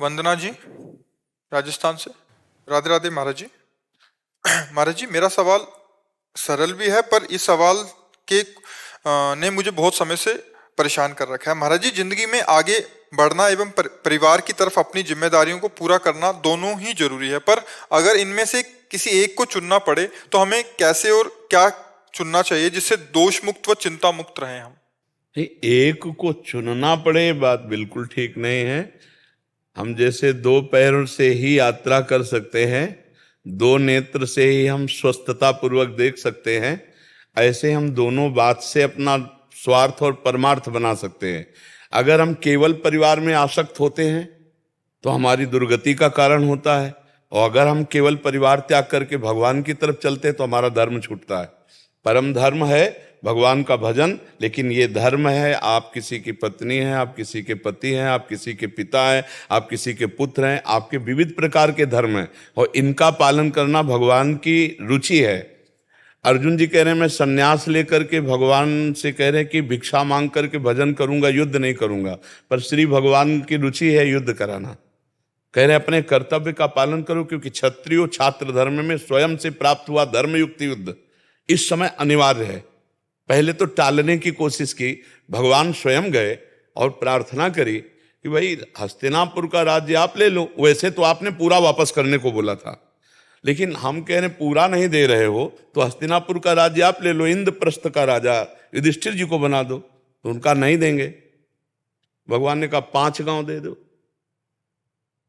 वंदना जी, राजस्थान से। राधे राधे महाराज जी। महाराज जी, मेरा सवाल सरल भी है, पर इस सवाल के ने मुझे बहुत समय से परेशान कर रखा है। महाराज जी, जिंदगी में आगे बढ़ना एवं परिवार की तरफ अपनी जिम्मेदारियों को पूरा करना दोनों ही जरूरी है, पर अगर इनमें से किसी एक को चुनना पड़े तो हमें कैसे और क्या चुनना चाहिए जिससे दोष मुक्त व चिंता मुक्त रहें हम? नहीं, एक को चुनना पड़े बात बिल्कुल ठीक नहीं है। हम जैसे दो पैरों से ही यात्रा कर सकते हैं, दो नेत्र से ही हम स्वस्थता पूर्वक देख सकते हैं, ऐसे हम दोनों बात से अपना स्वार्थ और परमार्थ बना सकते हैं। अगर हम केवल परिवार में आसक्त होते हैं तो हमारी दुर्गति का कारण होता है, और अगर हम केवल परिवार त्याग करके भगवान की तरफ चलते हैं तो हमारा धर्म छूटता है। परम धर्म है भगवान का भजन, लेकिन ये धर्म है, आप किसी की पत्नी हैं, आप किसी के पति हैं, आप किसी के पिता हैं, आप किसी के पुत्र हैं, आपके विविध प्रकार के धर्म हैं, और इनका पालन करना भगवान की रुचि है। अर्जुन जी कह रहे हैं मैं सन्यास लेकर के भगवान से कह रहे हैं कि भिक्षा मांग करके भजन करूंगा, युद्ध नहीं करूंगा, पर श्री भगवान की रुचि है युद्ध कराना। कह रहे अपने कर्तव्य का पालन करो, क्योंकि क्षत्रियो छात्र धर्म में स्वयं से प्राप्त हुआ धर्मयुक्त युद्ध इस समय अनिवार्य है। पहले तो टालने की कोशिश की, भगवान स्वयं गए और प्रार्थना करी कि भाई हस्तिनापुर का राज्य आप ले लो। वैसे तो आपने पूरा वापस करने को बोला था, लेकिन हम कह रहे पूरा नहीं दे रहे हो तो हस्तिनापुर का राज्य आप ले लो, इंद्रप्रस्थ का राजा युधिष्ठिर जी को बना दो। तो उनका नहीं देंगे। भगवान ने कहा 5 गांव दे दो,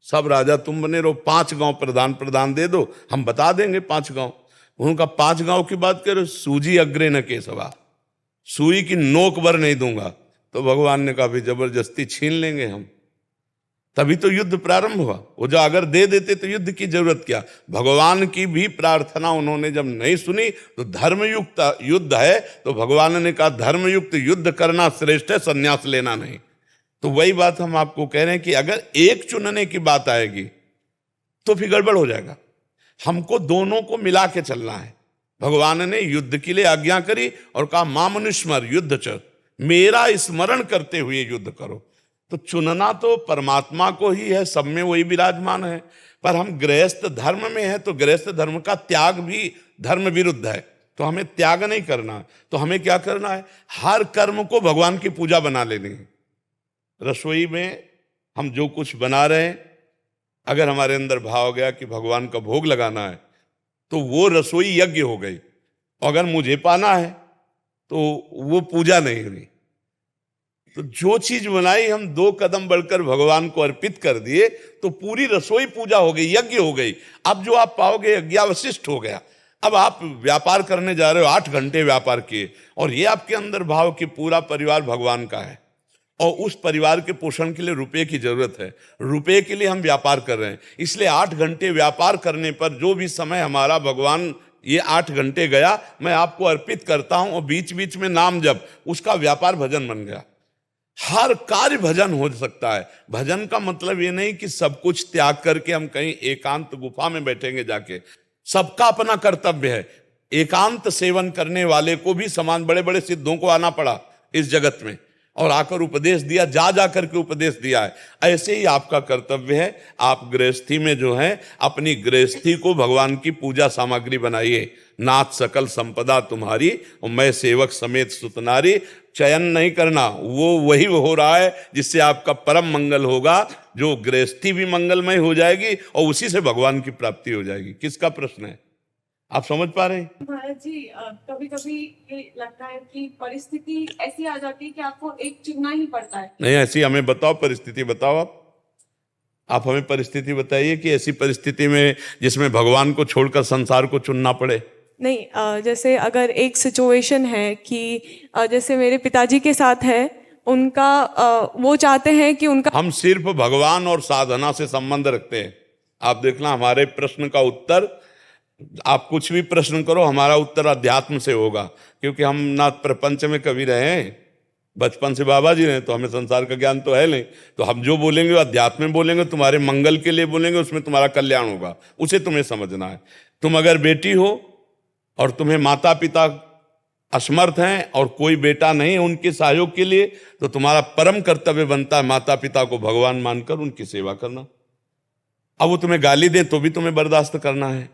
सब राजा तुम बने रहो, 5 गांव प्रधान दे दो, हम बता देंगे 5 गांव। उनका 5 गांव की बात करो, सूजी अग्रे न केसवा, सुई की नोक भर नहीं दूंगा। तो भगवान ने कहा भी जबरदस्ती छीन लेंगे हम। तभी तो युद्ध प्रारंभ हुआ। वो जो अगर दे देते तो युद्ध की जरूरत क्या। भगवान की भी प्रार्थना उन्होंने जब नहीं सुनी तो धर्मयुक्त युद्ध है, तो भगवान ने कहा धर्मयुक्त युद्ध करना श्रेष्ठ है, संन्यास लेना नहीं। तो वही बात हम आपको कह रहे हैं कि अगर एक चुनने की बात आएगी तो फिर गड़बड़ हो जाएगा। हमको दोनों को मिला के चलना है। भगवान ने युद्ध के लिए आज्ञा करी और कहा मां मनुस्मर युद्ध च, मेरा स्मरण करते हुए युद्ध करो। तो चुनना तो परमात्मा को ही है, सब में वही विराजमान है। पर हम गृहस्थ धर्म में हैं तो गृहस्थ धर्म का त्याग भी धर्म विरुद्ध है, तो हमें त्याग नहीं करना। तो हमें क्या करना है, हर कर्म को भगवान की पूजा बना लेनी है। रसोई में हम जो कुछ बना रहे हैं, अगर हमारे अंदर भाव हो गया कि भगवान का भोग लगाना है तो वो रसोई यज्ञ हो गई। अगर मुझे पाना है तो वो पूजा नहीं हुई। तो जो चीज बनाई हम 2 कदम बढ़कर भगवान को अर्पित कर दिए तो पूरी रसोई पूजा हो गई, यज्ञ हो गई। अब जो आप पाओगे यज्ञावशिष्ट हो गया। अब आप व्यापार करने जा रहे हो, 8 घंटे व्यापार किए, और ये आपके अंदर भाव कि पूरा परिवार भगवान का है और उस परिवार के पोषण के लिए रुपए की जरूरत है, रुपए के लिए हम व्यापार कर रहे हैं। इसलिए 8 घंटे व्यापार करने पर जो भी समय हमारा भगवान ये 8 घंटे गया मैं आपको अर्पित करता हूं, और बीच बीच में नाम जब, उसका व्यापार भजन बन गया। हर कार्य भजन हो सकता है। भजन का मतलब ये नहीं कि सब कुछ त्याग करके हम कहीं एकांत गुफा में बैठेंगे जाके। सबका अपना कर्तव्य है। एकांत सेवन करने वाले को भी समान बड़े बड़े सिद्धों को आना पड़ा इस जगत में और आकर उपदेश दिया, जा करके उपदेश दिया है। ऐसे ही आपका कर्तव्य है, आप गृहस्थी में जो है अपनी गृहस्थी को भगवान की पूजा सामग्री बनाइए। नाथ सकल संपदा तुम्हारी और मैं सेवक समेत सुतनारी। चयन नहीं करना, वो वही हो रहा है जिससे आपका परम मंगल होगा, जो गृहस्थी भी मंगलमय हो जाएगी और उसी से भगवान की प्राप्ति हो जाएगी। किसका प्रश्न है, आप समझ पा रहे हैं? महाराज जी, कभी कभी ये लगता है कि परिस्थिति ऐसी आ जाती है कि आपको एक चुनना ही पड़ता है। नहीं, ऐसी हमें बताओ परिस्थिति, बताओ आप हमें परिस्थिति बताइए कि ऐसी परिस्थिति में जिसमें भगवान को छोड़कर संसार को चुनना पड़े। नहीं, जैसे अगर एक सिचुएशन है कि जैसे मेरे पिताजी के साथ है, उनका वो चाहते हैं कि उनका, हम सिर्फ भगवान और साधना से संबंध रखते हैं। आप देखना हमारे प्रश्न का उत्तर, आप कुछ भी प्रश्न करो हमारा उत्तर अध्यात्म से होगा, क्योंकि हम ना प्रपंच में कभी रहे हैं, बचपन से बाबा जी रहे, तो हमें संसार का ज्ञान तो है नहीं। तो हम जो बोलेंगे अध्यात्म में बोलेंगे, तुम्हारे मंगल के लिए बोलेंगे, उसमें तुम्हारा कल्याण होगा, उसे तुम्हें समझना है। तुम अगर बेटी हो और तुम्हें माता पिता असमर्थ हैं और कोई बेटा नहीं है उनके सहयोग के लिए, तो तुम्हारा परम कर्तव्य बनता है माता पिता को भगवान मानकर उनकी सेवा करना। अब वो तुम्हें गाली दे तो भी तुम्हें बर्दाश्त करना है,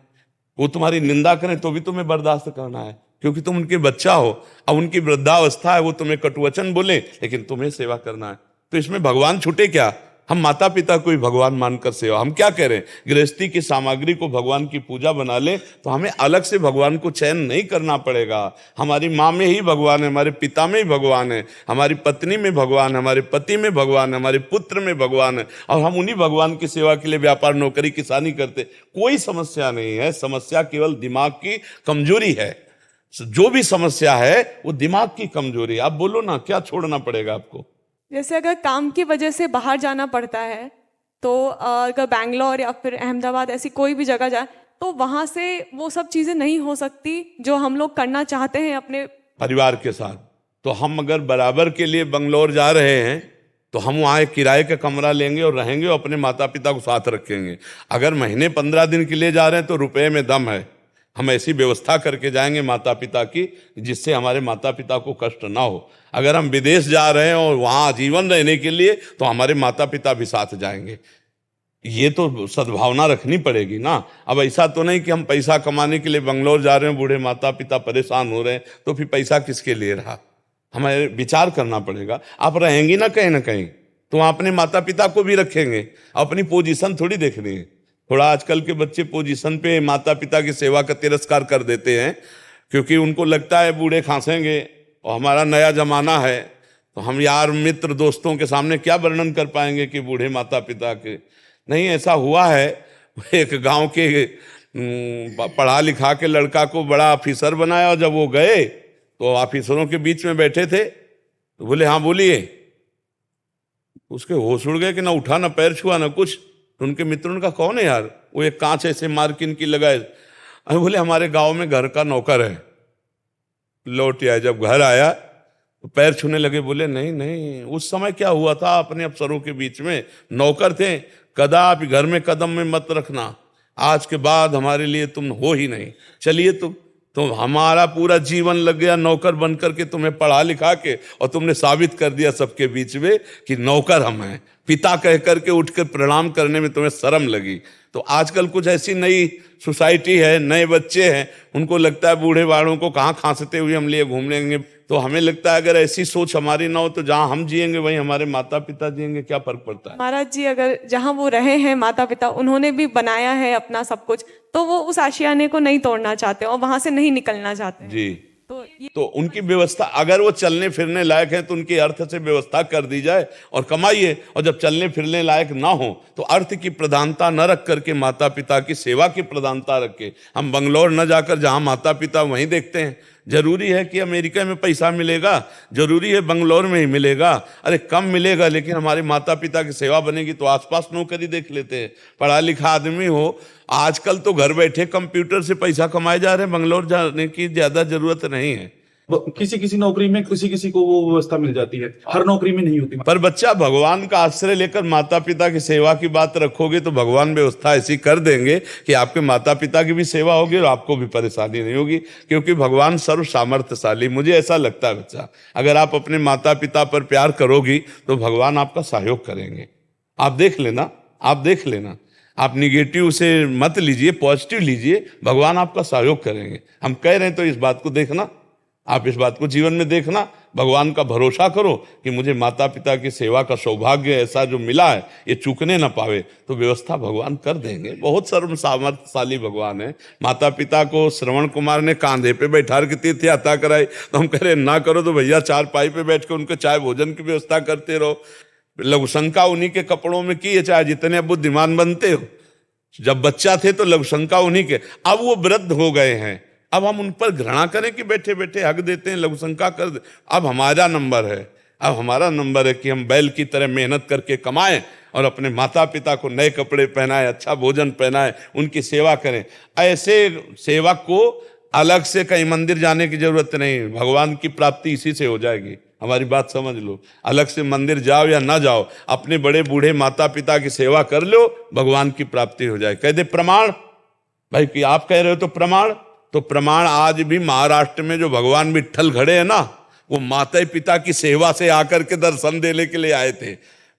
वो तुम्हारी निंदा करें तो भी तुम्हें बर्दाश्त करना है, क्योंकि तुम उनके बच्चा हो। अब उनकी वृद्धावस्था है, वो तुम्हें कटुवचन बोले लेकिन तुम्हें सेवा करना है। तो इसमें भगवान छूटे क्या? हम माता पिता को ही भगवान मानकर सेवा, हम क्या कह रहे हैं? गृहस्थी की सामग्री को भगवान की पूजा बना ले तो हमें अलग से भगवान को चयन नहीं करना पड़ेगा। हमारी माँ में ही भगवान है, हमारे पिता में ही भगवान है, हमारी पत्नी में भगवान है, हमारे पति में भगवान है, हमारे पुत्र में भगवान है, और हम उन्हीं भगवान की सेवा के लिए व्यापार नौकरी किसानी करते। कोई समस्या नहीं है, समस्या केवल दिमाग की कमजोरी है। जो भी समस्या है वो दिमाग की कमजोरी। आप बोलो ना, क्या छोड़ना पड़ेगा आपको? जैसे अगर काम की वजह से बाहर जाना पड़ता है तो अगर बैंगलोर या फिर अहमदाबाद ऐसी कोई भी जगह जाए तो वहाँ से वो सब चीज़ें नहीं हो सकती जो हम लोग करना चाहते हैं अपने परिवार के साथ। तो हम अगर बराबर के लिए बंगलोर जा रहे हैं तो हम वहाँ एक किराए का कमरा लेंगे और रहेंगे और अपने माता पिता को साथ रखेंगे। अगर महीने 15 दिन के लिए जा रहे हैं तो रुपए में दम है, हम ऐसी व्यवस्था करके जाएंगे माता पिता की जिससे हमारे माता पिता को कष्ट ना हो। अगर हम विदेश जा रहे हैं और वहाँ आजीवन रहने के लिए तो हमारे माता पिता भी साथ जाएंगे। ये तो सद्भावना रखनी पड़ेगी ना। अब ऐसा तो नहीं कि हम पैसा कमाने के लिए बंगलोर जा रहे हैं, बूढ़े माता पिता परेशान हो रहे हैं, तो फिर पैसा किसके लिए रहा? हमें विचार करना पड़ेगा। आप रहेंगी ना कहीं तो वहाँ अपने माता पिता को भी रखेंगे, अपनी पोजीशन थोड़ी देखनी है। थोड़ा आजकल के बच्चे पोजीशन पे माता पिता की सेवा का तिरस्कार कर देते हैं, क्योंकि उनको लगता है बूढ़े खांसेंगे और हमारा नया जमाना है, तो हम यार मित्र दोस्तों के सामने क्या वर्णन कर पाएंगे कि बूढ़े माता पिता के। नहीं, ऐसा हुआ है। एक गांव के पढ़ा लिखा के लड़का को बड़ा ऑफिसर बनाया, और जब वो गए तो ऑफिसरों के बीच में बैठे थे तो बोले हाँ बोलिए। उसके होश उड़ गए कि ना उठा ना पैर छुआ ना कुछ। तो उनके मित्रों ने कहा कौन है यार? वो एक कांच ऐसे मार्किन की लगाए। अरे बोले हमारे गांव में घर का नौकर है। लौट आया, जब घर आया तो पैर छूने लगे। बोले नहीं नहीं, उस समय क्या हुआ था, अपने अफसरों के बीच में नौकर थे, कदापि घर में कदम में मत रखना, आज के बाद हमारे लिए तुम हो ही नहीं। चलिए तुम तो हमारा पूरा जीवन लग गया नौकर बन करके, तुम्हें पढ़ा लिखा के, और तुमने साबित कर दिया सबके बीच में कि नौकर हम हैं। पिता कह करके उठकर प्रणाम करने में तुम्हें शर्म लगी। तो आजकल कुछ ऐसी नई सोसाइटी है, नए बच्चे हैं, उनको लगता है बूढ़े बाड़ों को कहाँ खांसते हुए हम लिए घूम लेंगे। तो हमें लगता है अगर ऐसी सोच हमारी ना हो तो जहाँ हम जिएंगे वहीं हमारे माता पिता जिएंगे, क्या फर्क पड़ता है? महाराज जी, अगर जहाँ वो रहे हैं माता पिता, उन्होंने भी बनाया है अपना सब कुछ, तो वो उस आशियाने को नहीं तोड़ना चाहते और वहां से नहीं निकलना चाहते। जी, तो तो उनकी व्यवस्था, अगर वो चलने फिरने लायक है तो उनकी अर्थ से व्यवस्था कर दी जाए और कमाइए। और जब चलने फिरने लायक ना हो तो अर्थ की प्रधानता न रख करके माता पिता की सेवा की प्रधानता रखे। हम बंगलोर न जाकर जहां माता पिता वहीं देखते हैं। जरूरी है कि अमेरिका में पैसा मिलेगा, जरूरी है बंगलोर में ही मिलेगा? अरे कम मिलेगा, लेकिन हमारे माता पिता की सेवा बनेगी तो आसपास नौकरी देख लेते हैं। पढ़ा लिखा आदमी हो, आजकल तो घर बैठे कंप्यूटर से पैसा कमाए जा रहे हैं, बंगलोर जाने की ज्यादा जरूरत नहीं है। किसी किसी नौकरी में किसी किसी को वो व्यवस्था मिल जाती है, हर नौकरी में नहीं होती। पर बच्चा भगवान का आश्रय लेकर माता पिता की सेवा की बात रखोगे तो भगवान व्यवस्था ऐसी कर देंगे कि आपके माता पिता की भी सेवा होगी और आपको भी परेशानी नहीं होगी, क्योंकि भगवान सर्व सामर्थ्यशाली। मुझे ऐसा लगता है बच्चा, अगर आप अपने माता पिता पर प्यार करोगी तो भगवान आपका सहयोग करेंगे। आप देख लेना, आप देख लेना। आप निगेटिव से मत लीजिए, पॉजिटिव लीजिए, भगवान आपका सहयोग करेंगे। हम कह रहे हैं तो इस बात को देखना, आप इस बात को जीवन में देखना, भगवान का भरोसा करो कि मुझे माता पिता की सेवा का सौभाग्य ऐसा जो मिला है ये चूकने ना पावे, तो व्यवस्था भगवान कर देंगे। बहुत सर्व सामर्थ्यशाली भगवान है। माता पिता को श्रवण कुमार ने कांधे पे बैठा के तीर्थ यात्रा कराई, तो हम कह रहे ना करो तो भैया चारपाई पे बैठ के उनके चाय भोजन की व्यवस्था करते रहो। लघुशंका उन्हीं के कपड़ों में की है, चाहे जितने बुद्धिमान बनते हो। जब बच्चा थे तो लघुशंका उन्हीं के, अब वो वृद्ध हो गए हैं, अब हम उन पर घृणा करें कि बैठे बैठे हक देते हैं, लघुशंका कर दे। अब हमारा नंबर है, अब हमारा नंबर है कि हम बैल की तरह मेहनत करके कमाएं और अपने माता पिता को नए कपड़े पहनाएं, अच्छा भोजन पहनाएं, उनकी सेवा करें। ऐसे सेवक को अलग से कहीं मंदिर जाने की जरूरत नहीं, भगवान की प्राप्ति इसी से हो जाएगी। हमारी बात समझ लो, अलग से मंदिर जाओ या ना जाओ, अपने बड़े बूढ़े माता पिता की सेवा कर लो, भगवान की प्राप्ति हो जाए। कह दे प्रमाण भाई कि आप कह रहे हो तो प्रमाण। तो प्रमाण आज भी महाराष्ट्र में जो भगवान विट्ठल खड़े हैं ना, वो माता पिता की सेवा से आकर के दर्शन देने के लिए आए थे।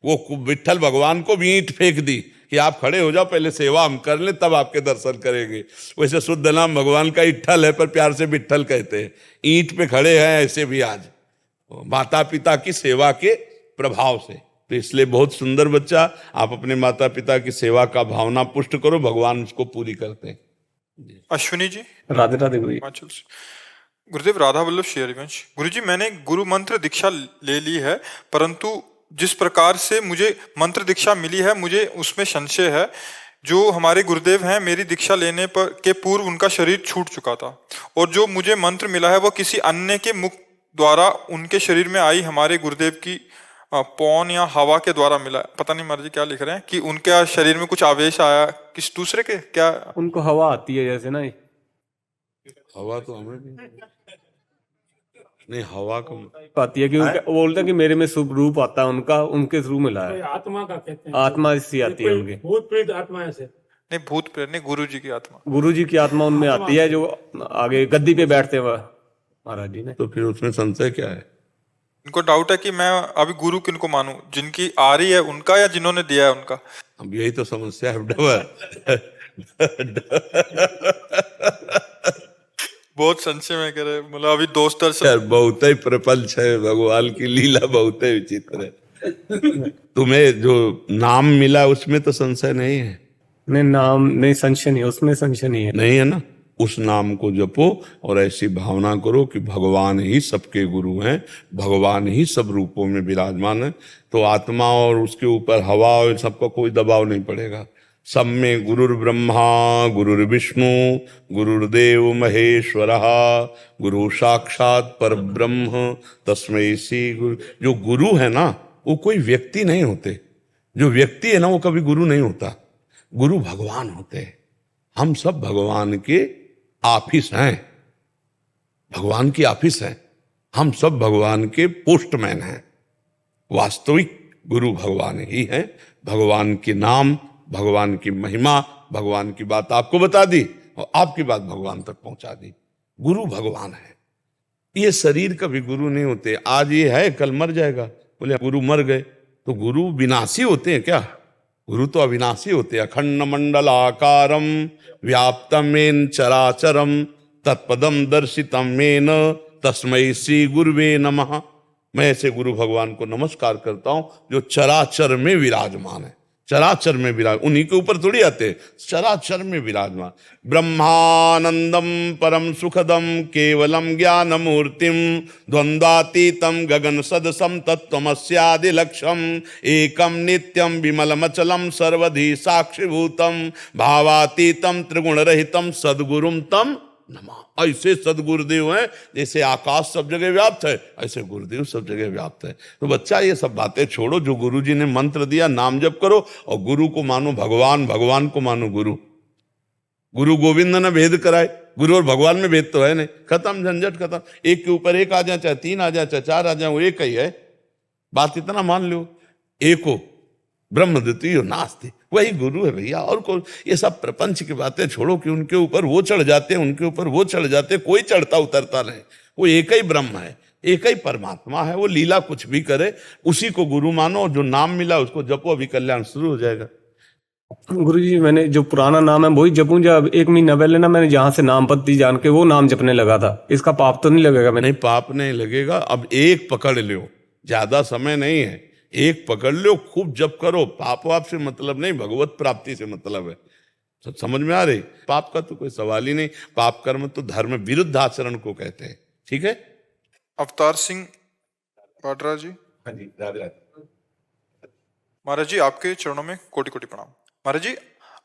वो विट्ठल भगवान को भी ईंट फेंक दी कि आप खड़े हो जाओ, पहले सेवा हम कर लें तब आपके दर्शन करेंगे। वैसे शुद्ध नाम भगवान का इट्ठल है, पर प्यार से विट्ठल कहते हैं। ईंट पे खड़े हैं ऐसे भी आज, माता पिता की सेवा के प्रभाव से। तो इसलिए बहुत सुंदर बच्चा, आप अपने माता पिता की सेवा का भावना पुष्ट करो, भगवान उसको पूरी करते हैं। अश्विनी जी, राधे राधे गुरु जी। हिमाचल से। गुरुदेव, राधा वल्लभ श्री हरिवंश। गुरुजी, मैंने गुरु मंत्र दीक्षा ले ली है, परंतु जिस प्रकार से मुझे मंत्र दीक्षा मिली है, मुझे उसमें संशय है। जो हमारे गुरुदेव हैं, मेरी दीक्षा लेने पर के पूर्व उनका शरीर छूट चुका था, और जो मुझे मंत्र मिला है वह किसी अन्य के मुख द्वारा उनके शरीर में आई हमारे गुरुदेव की पौन या हवा के द्वारा मिला। पता नहीं महाराज जी क्या लिख रहे हैं कि उनके शरीर में कुछ आवेश आया, किस दूसरे के क्या? उनको हवा आती है जैसे ना, हवा तो हमें नहीं, हवा को आती है कि उनका, वो बोलते हैं कि मेरे में शुभ रूप आता है उनका, उनके थ्रू मिला है। आत्मा का कहते हैं, आत्मा इससे आती है उनके। भूत प्रेत आत्मा ऐसे नहीं, भूत प्रेत नहीं, गुरु जी की आत्मा। गुरु जी की आत्मा उनमें आती है, जो आगे गद्दी पे बैठते हैं महाराज जी ने। तो फिर उसमें संशय क्या है? इनको डाउट है कि मैं अभी गुरु किनको मानूं, जिनकी आ रही है उनका या जिन्होंने दिया है उनका। अब यही तो समस्या है डबल। बहुत संशय में कह रहे, मतलब अभी दोस्त दर्शन। यार बहुत ही प्रपंच है, भगवान की लीला बहुत ही विचित्र है। तुम्हें जो नाम मिला उसमें तो संशय नहीं है? नहीं, नाम नहीं, संशय नहीं, उसमें संशय नहीं है। नहीं है ना? उस नाम को जपो और ऐसी भावना करो कि भगवान ही सबके गुरु हैं, भगवान ही सब रूपों में विराजमान है। तो आत्मा और उसके ऊपर हवा और सबका कोई दबाव नहीं पड़ेगा। सब में गुरुर् ब्रह्मा गुरुर्विष्णु गुरुर्देव महेश्वरः गुरु साक्षात परब्रह्म तस्मै श्री गुरु। जो गुरु है ना, वो कोई व्यक्ति नहीं होते। जो व्यक्ति है ना, वो कभी गुरु नहीं होता। गुरु भगवान होते हैं। हम सब भगवान के ऑफिस हैं, भगवान की ऑफिस है। हम सब भगवान के पोस्टमैन हैं। वास्तविक गुरु भगवान ही है। भगवान के नाम, भगवान की महिमा, भगवान की बात आपको बता दी और आपकी बात भगवान तक पहुंचा दी। गुरु भगवान है। ये शरीर कभी गुरु नहीं होते। आज ये है, कल मर जाएगा। बोले गुरु मर गए तो गुरु विनाशी होते हैं क्या? गुरु तो अविनाशी होते हैं। अखंड मंडलाकारम व्याप्तम येन चराचरम तत्पदम दर्शितम येन तस्मै श्री गुरुवे नमः। मैं ऐसे गुरु भगवान को नमस्कार करता हूं जो चराचर में विराजमान है। चराचर में विराज, उन्हीं के ऊपर थोड़ी आते, चराचर में विराजमान। ब्रह्मानंदम परम सुखदम केवलम ज्ञान मूर्तिम द्वंद्वातीतम गगन सदसम तत्वमस्यादि लक्ष्यम एकम नित्यम विमलमचलम सर्वधि साक्षिभूतम भावातीतम त्रिगुण रहितम सद्गुरुम तम नमः। ऐसे सदगुरुदेव हैं, जैसे आकाश सब जगह व्याप्त है, ऐसे गुरुदेव सब जगह व्याप्त है। तो बच्चा ये सब बातें छोड़ो। जो गुरु जी ने मंत्र दिया, नाम जप करो और गुरु को मानो भगवान, भगवान को मानो गुरु। गुरु गोविंद ने भेद कराए, गुरु और भगवान में भेद तो है नहीं। खत्म, झंझट खत्म। एक के ऊपर एक आ जाए, चाहे तीन आ जाए, चाहे चार आ जाए, वो एक ही है। बात इतना मान लो, एको ब्रह्म द्वितीयो नास्ति, वही गुरु है भैया। और को ये सब प्रपंच की बातें छोड़ो कि उनके ऊपर वो चढ़ जाते हैं, उनके ऊपर वो चढ़ जाते हैं। कोई चढ़ता उतरता नहीं। वो एक ही ब्रह्म है, एक ही परमात्मा है। वो लीला कुछ भी करे, उसी को गुरु मानो। जो नाम मिला उसको जपो, अभी कल्याण शुरू हो जाएगा। गुरु जी, मैंने जो पुराना नाम है वही जपूं? जब 1 महीना पहले ना मैंने जहां से नाम पत्ती जान के वो नाम जपने लगा था, इसका पाप तो नहीं लगेगा? मैंने नहीं, पाप नहीं लगेगा। अब एक पकड़ लो, ज्यादा समय नहीं है। एक पकड़ लो, खूब जप करो। पाप वाप से मतलब नहीं, भगवत प्राप्ति से मतलब है। सब समझ में आ रही? पाप का तो कोई सवाल ही नहीं। पाप कर्म तो धर्म विरुद्ध आचरण को कहते हैं। ठीक है। अवतार सिंह वाड्रा जी। महाराज जी, आपके चरणों में कोटि कोटि प्रणाम। महाराज जी,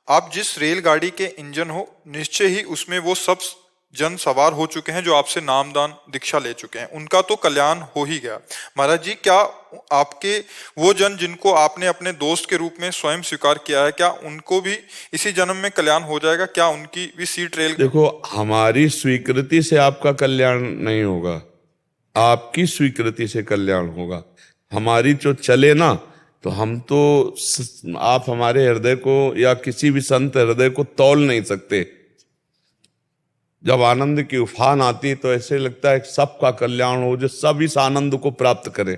आप जिस रेलगाड़ी के इंजन हो, निश्चय ही उसमें वो सब जन सवार हो चुके हैं जो आपसे नामदान दीक्षा ले चुके हैं। उनका तो कल्याण हो ही गया। महाराज जी, क्या आपके वो जन जिनको आपने अपने दोस्त के रूप में स्वयं स्वीकार किया है, क्या उनको भी इसी जन्म में कल्याण हो जाएगा? क्या उनकी भी सीट रेल? देखो, हमारी स्वीकृति से आपका कल्याण नहीं होगा, आपकी स्वीकृति से कल्याण होगा। हमारी जो चले ना, तो हम तो, आप हमारे हृदय को या किसी भी संत हृदय को तौल नहीं सकते। जब आनंद की उफान आती तो ऐसे लगता है सबका कल्याण हो, जो सब इस आनंद को प्राप्त करें।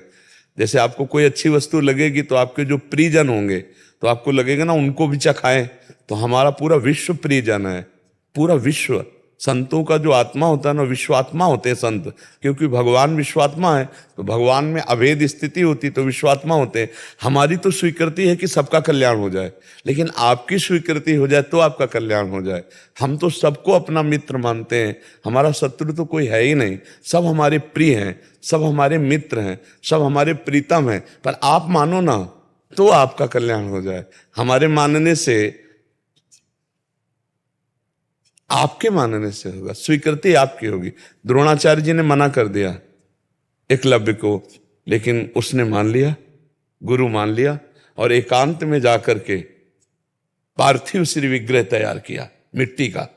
जैसे आपको कोई अच्छी वस्तु लगेगी तो आपके जो प्रियजन होंगे तो आपको लगेगा ना उनको भी चखाएं। तो हमारा पूरा विश्व प्रियजन है, पूरा विश्व। संतों का जो आत्मा होता है ना, विश्वात्मा होते हैं संत, क्योंकि भगवान विश्वात्मा है। तो भगवान में अभेद स्थिति होती तो विश्वात्मा होते हैं। हमारी तो स्वीकृति है कि सबका कल्याण हो जाए, लेकिन आपकी स्वीकृति हो जाए तो आपका कल्याण हो जाए। हम तो सबको अपना मित्र मानते हैं, हमारा शत्रु तो कोई है ही नहीं। सब हमारे प्रिय हैं, सब हमारे मित्र हैं, सब हमारे प्रीतम हैं। पर आप मानो ना तो आपका कल्याण हो जाए। हमारे मानने से, आपके मानने से होगा, स्वीकृति आपकी होगी। द्रोणाचार्य जी ने मना कर दिया एकलव्य को, लेकिन उसने मान लिया, गुरु मान लिया, और एकांत में जाकर के पार्थिव श्री विग्रह तैयार किया मिट्टी का,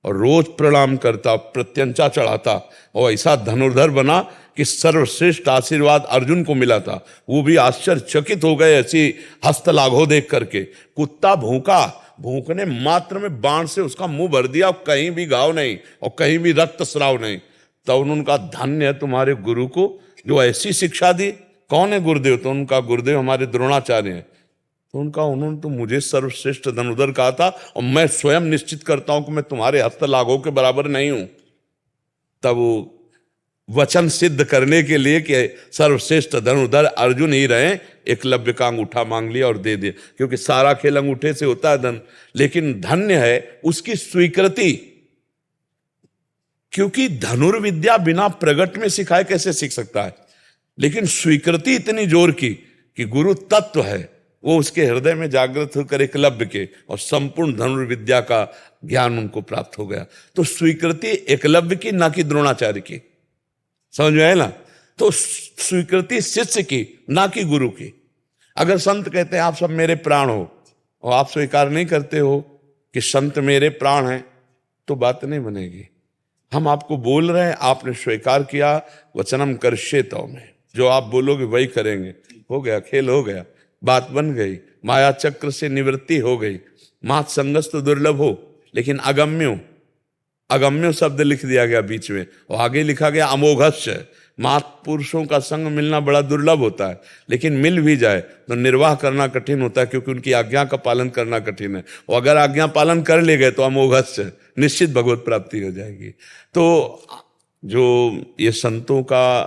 और रोज प्रणाम करता, प्रत्यंचा चढ़ाता, और ऐसा धनुर्धर बना कि सर्वश्रेष्ठ आशीर्वाद अर्जुन को मिला था। वो भी आश्चर्यचकित हो गए ऐसी हस्तलाघव देख करके। कुत्ता भूखा, भूखने मात्र में बाण से उसका मुंह भर दिया, कहीं भी घाव नहीं और कहीं भी रक्त स्राव नहीं। तब उन्होंने कहा, धन्य है तुम्हारे गुरु को जो ऐसी शिक्षा दी। कौन है गुरुदेव? तो उनका गुरुदेव हमारे द्रोणाचार्य हैं। तो उन्होंने तो मुझे सर्वश्रेष्ठ धनुर्धर कहा था, और मैं स्वयं निश्चित करता हूं कि मैं तुम्हारे हस्तलाघव के बराबर नहीं हूं। तब वो वचन सिद्ध करने के लिए कि सर्वश्रेष्ठ धनुर्धर अर्जुन ही रहे, एकलव्य का अंगूठा मांग लिया और दे दिया, क्योंकि सारा खेल अंगूठे से होता है धन। लेकिन धन्य है उसकी स्वीकृति, क्योंकि धनुर्विद्या बिना प्रगट में सिखाए कैसे सीख सकता है। लेकिन स्वीकृति इतनी जोर की कि गुरु तत्व है वो उसके हृदय में जागृत होकर एकलव्य के, और संपूर्ण धनुर्विद्या का ज्ञान उनको प्राप्त हो गया। तो स्वीकृति एकलव्य की, ना कि द्रोणाचार्य की। समझ में आए ना? तो स्वीकृति शिष्य की, ना कि गुरु की। अगर संत कहते हैं आप सब मेरे प्राण हो, और आप स्वीकार नहीं करते हो कि संत मेरे प्राण हैं, तो बात नहीं बनेगी। हम आपको बोल रहे हैं, आपने स्वीकार किया, वचनम कर्ष्येतौ में, जो आप बोलोगे वही करेंगे। हो गया, खेल हो गया, बात बन गई, माया चक्र से निवृत्ति हो गई। मात संगस तो दुर्लभ हो, लेकिन अगम्यो, अगम्यो शब्द लिख दिया गया बीच में, और आगे लिखा गया अमोघस्य। मात पुरुषों का संग मिलना बड़ा दुर्लभ होता है, लेकिन मिल भी जाए तो निर्वाह करना कठिन होता है, क्योंकि उनकी आज्ञा का पालन करना कठिन है। और अगर आज्ञा पालन कर ले गए तो अमोघस्य, निश्चित भगवत प्राप्ति हो जाएगी। तो जो ये संतों का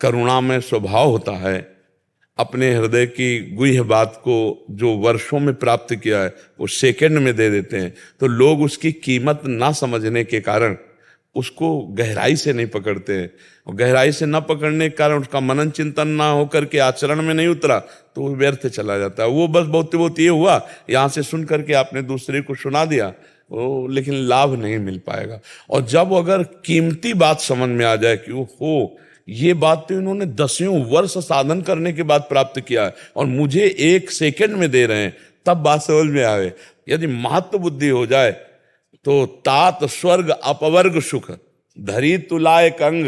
करुणामय स्वभाव होता है, अपने हृदय की गुह्य बात को जो वर्षों में प्राप्त किया है वो सेकंड में दे देते हैं। तो लोग उसकी कीमत ना समझने के कारण उसको गहराई से नहीं पकड़ते हैं, और गहराई से ना पकड़ने के कारण उसका मनन चिंतन ना होकर के आचरण में नहीं उतरा तो वो व्यर्थ चला जाता है। वो बस बहुत ये हुआ, यहाँ से सुन करके आपने दूसरे को सुना दिया, वो लेकिन लाभ नहीं मिल पाएगा। और जब अगर कीमती बात समझ में आ जाए कि हो ये बात तो इन्होंने 10 वर्ष साधन करने के बाद प्राप्त किया है और मुझे 1 सेकंड में दे रहे हैं, तब बात समझ में आवे। यदि महत्व बुद्धि हो जाए तो तात स्वर्ग अपवर्ग सुख धरी तुलाय कंग